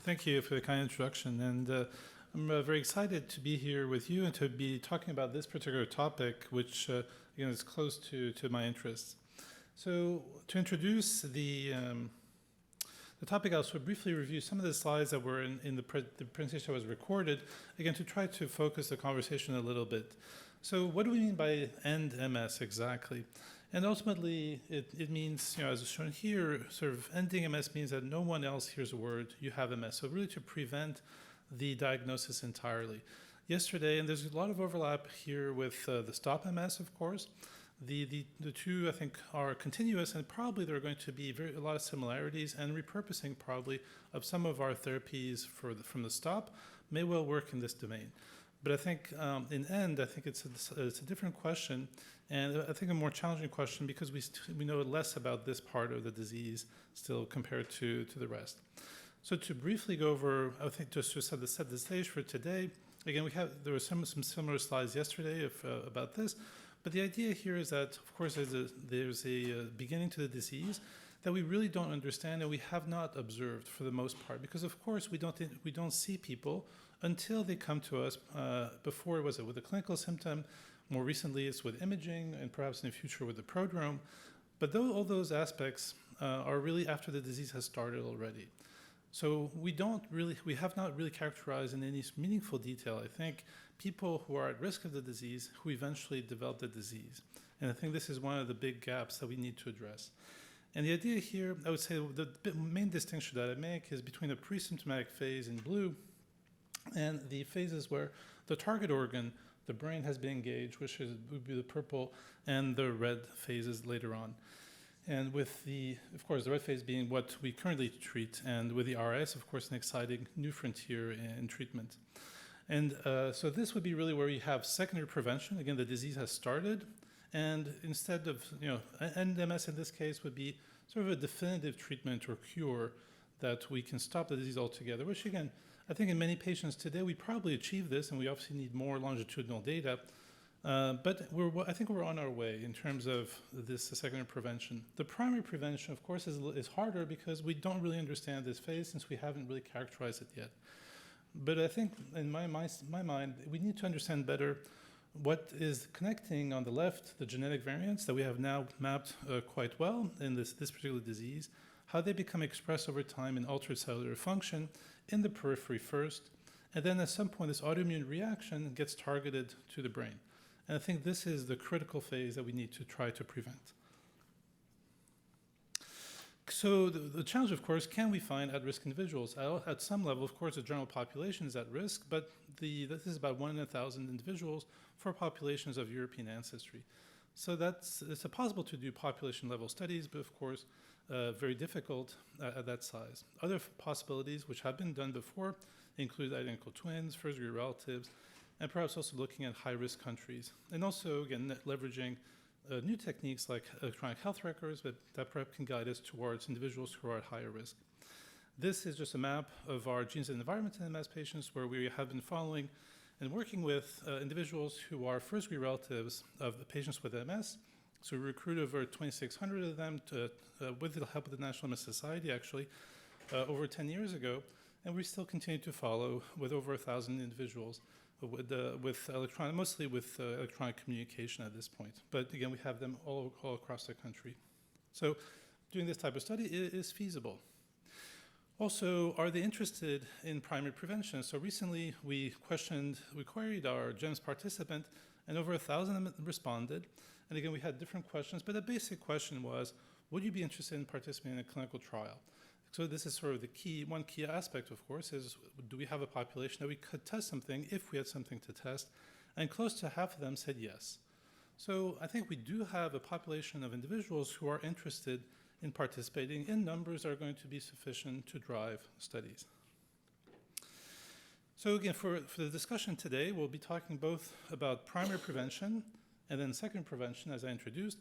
Thank you for the kind introduction. And I'm very excited to be here with you and to be talking about this particular topic, which again is close to my interests. So to introduce the topic, I'll sort of briefly review some of the slides that were in the presentation that was recorded, again, to try to focus the conversation a little bit. So what do we mean by end MS exactly? And ultimately, it means, as shown here, sort of ending MS means that no one else hears a word, you have MS. So really to prevent the diagnosis entirely. Yesterday, and there's a lot of overlap here with the stop MS, of course. The two, I think, are continuous, and probably there are going to be a lot of similarities, and repurposing probably of some of our therapies from the stop may well work in this domain. But I think in end, I think it's a different question, and I think a more challenging question because we know less about this part of the disease still compared to the rest. So to briefly go over, I think just to set the stage for today, again, there were some similar slides yesterday about this, but the idea here is that, of course, there's a beginning to the disease that we really don't understand and we have not observed for the most part, because of course we don't see people until they come to us. Before it was with a clinical symptom, more recently it's with imaging, and perhaps in the future with the prodrome. But all those aspects are really after the disease has started already. So we have not really characterized in any meaningful detail, I think, people who are at risk of the disease who eventually develop the disease. And I think this is one of the big gaps that we need to address. And the idea here, I would say the main distinction that I make is between the pre-symptomatic phase in blue and the phases where the target organ, the brain, has been engaged, which would be the purple, and the red phases later on. And with of course, the red phase being what we currently treat, and with the RS, of course, an exciting new frontier in treatment. And so this would be really where we have secondary prevention. Again, the disease has started, and instead of, end MS in this case would be sort of a definitive treatment or cure that we can stop the disease altogether, which again, I think in many patients today, we probably achieve this, and we obviously need more longitudinal data. But I think we're on our way in terms of this secondary prevention. The primary prevention, of course, is harder because we don't really understand this phase since we haven't really characterized it yet. But I think in my mind, we need to understand better what is connecting on the left, the genetic variants that we have now mapped quite well in this particular disease, how they become expressed over time in altered cellular function in the periphery first, and then at some point this autoimmune reaction gets targeted to the brain. And I think this is the critical phase that we need to try to prevent. So the challenge, of course, can we find at-risk individuals? At some level, of course, the general population is at risk, but this is about 1 in 1,000 individuals for populations of European ancestry. So it's possible to do population-level studies, but of course, very difficult at that size. Other possibilities, which have been done before, include identical twins, first-degree relatives, and perhaps also looking at high-risk countries. And also, again, leveraging new techniques like electronic health records that perhaps can guide us towards individuals who are at higher risk. This is just a map of our genes and environment in MS patients where we have been following and working with individuals who are first-degree relatives of the patients with MS. So we recruited over 2,600 of them with the help of the National MS Society, actually, over 10 years ago. And we still continue to follow with over 1,000 individuals mostly with electronic communication at this point. But again, we have them all across the country. So doing this type of study is feasible. Also, are they interested in primary prevention? So recently we queried our GEMS participant, and over 1,000 of them responded. And again, we had different questions, but the basic question was, would you be interested in participating in a clinical trial? So this is sort of one key aspect, of course, is do we have a population that we could test something if we had something to test? And close to half of them said yes. So I think we do have a population of individuals who are interested in participating in numbers that are going to be sufficient to drive studies. So again, for the discussion today, we'll be talking both about primary prevention and then secondary prevention, as I introduced.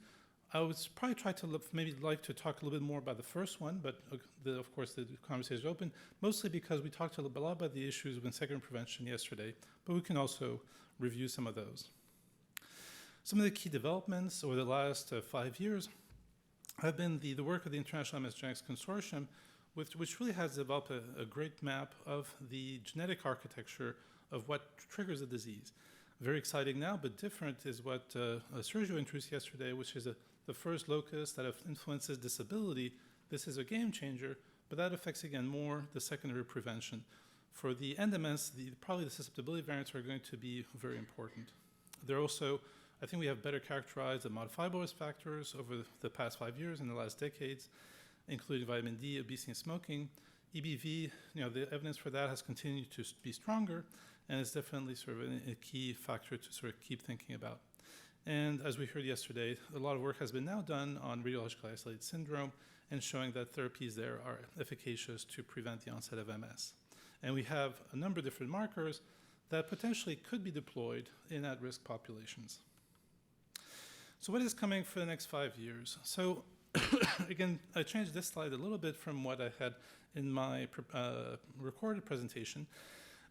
I would probably try to like to talk a little bit more about the first one, but of course the conversation is open, mostly because we talked a lot about the issues with secondary prevention yesterday, but we can also review some of those. Some of the key developments over the last 5 years have been the work of the International MS Genetics Consortium, which really has developed a great map of the genetic architecture of what triggers the disease. Very exciting now, but different is what Sergio introduced yesterday, which is the first locus that influences disability. This is a game changer, but that affects, again, more the secondary prevention. For the NMS, probably the susceptibility variants are going to be very important. They're also, I think we have better characterized the modifiable risk factors over the past 5 years and the last decades, including vitamin D, obesity, and smoking. EBV, the evidence for that has continued to be stronger, and it's definitely sort of a key factor to sort of keep thinking about. And as we heard yesterday, a lot of work has been now done on radiologically isolated syndrome and showing that therapies there are efficacious to prevent the onset of MS. And we have a number of different markers that potentially could be deployed in at-risk populations. So what is coming for the next 5 years? So again, I changed this slide a little bit from what I had in my recorded presentation.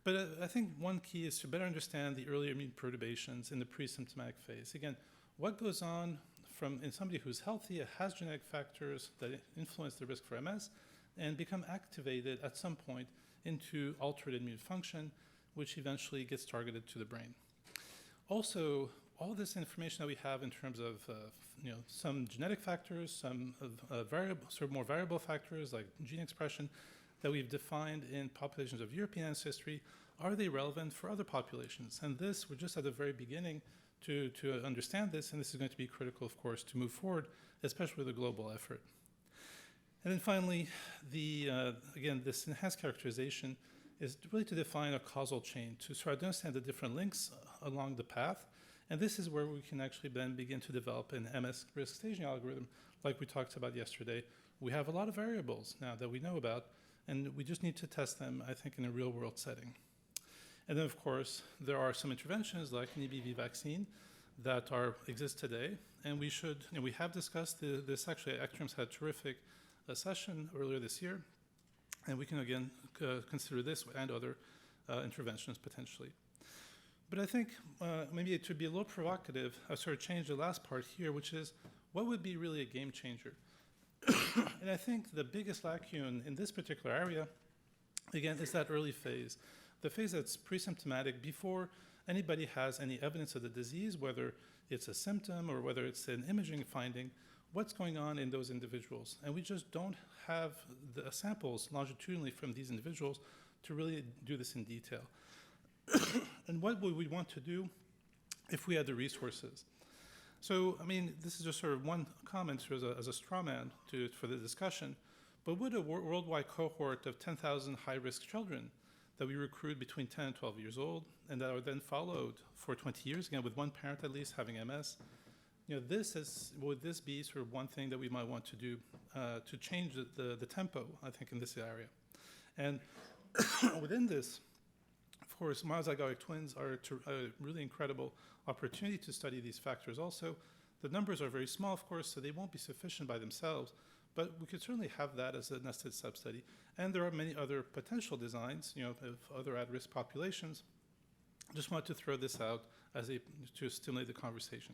But I think one key is to better understand the early immune perturbations in the pre-symptomatic phase. Again, what goes on in somebody who's healthy, has genetic factors that influence the risk for MS, and become activated at some point into altered immune function, which eventually gets targeted to the brain. Also, all this information that we have in terms of some genetic factors, some more variable factors like gene expression that we've defined in populations of European ancestry, are they relevant for other populations? And this, we're just at the very beginning to understand this, and this is going to be critical, of course, to move forward, especially with a global effort. And then finally, again, this enhanced characterization is really to define a causal chain, to sort of understand the different links along the path. And this is where we can actually then begin to develop an MS risk staging algorithm, like we talked about yesterday. We have a lot of variables now that we know about, and we just need to test them, I think, in a real-world setting. And then, of course, there are some interventions like an EBV vaccine that exist today, and we have discussed this. Actually, Actrum's had a terrific session earlier this year, and we can again consider this and other interventions potentially. But I think maybe it should be a little provocative. I sort of changed the last part here, which is what would be really a game changer? And I think the biggest lacune in this particular area, again, is that early phase, the phase that's pre-symptomatic before anybody has any evidence of the disease, whether it's a symptom or whether it's an imaging finding, what's going on in those individuals. And we just don't have the samples longitudinally from these individuals to really do this in detail. And what would we want to do if we had the resources? So, I mean, this is just sort of one comment as a straw man for the discussion, but would a worldwide cohort of 10,000 high-risk children that we recruit between 10 and 12 years old and that are then followed for 20 years, again, with one parent at least having MS, would this be sort of one thing that we might want to do to change the tempo, I think, in this area? And within this, of course, monozygotic twins are a really incredible opportunity to study these factors also. The numbers are very small, of course, so they won't be sufficient by themselves, but we could certainly have that as a nested sub-study. And there are many other potential designs, of other at-risk populations. Just wanted to throw this out to stimulate the conversation.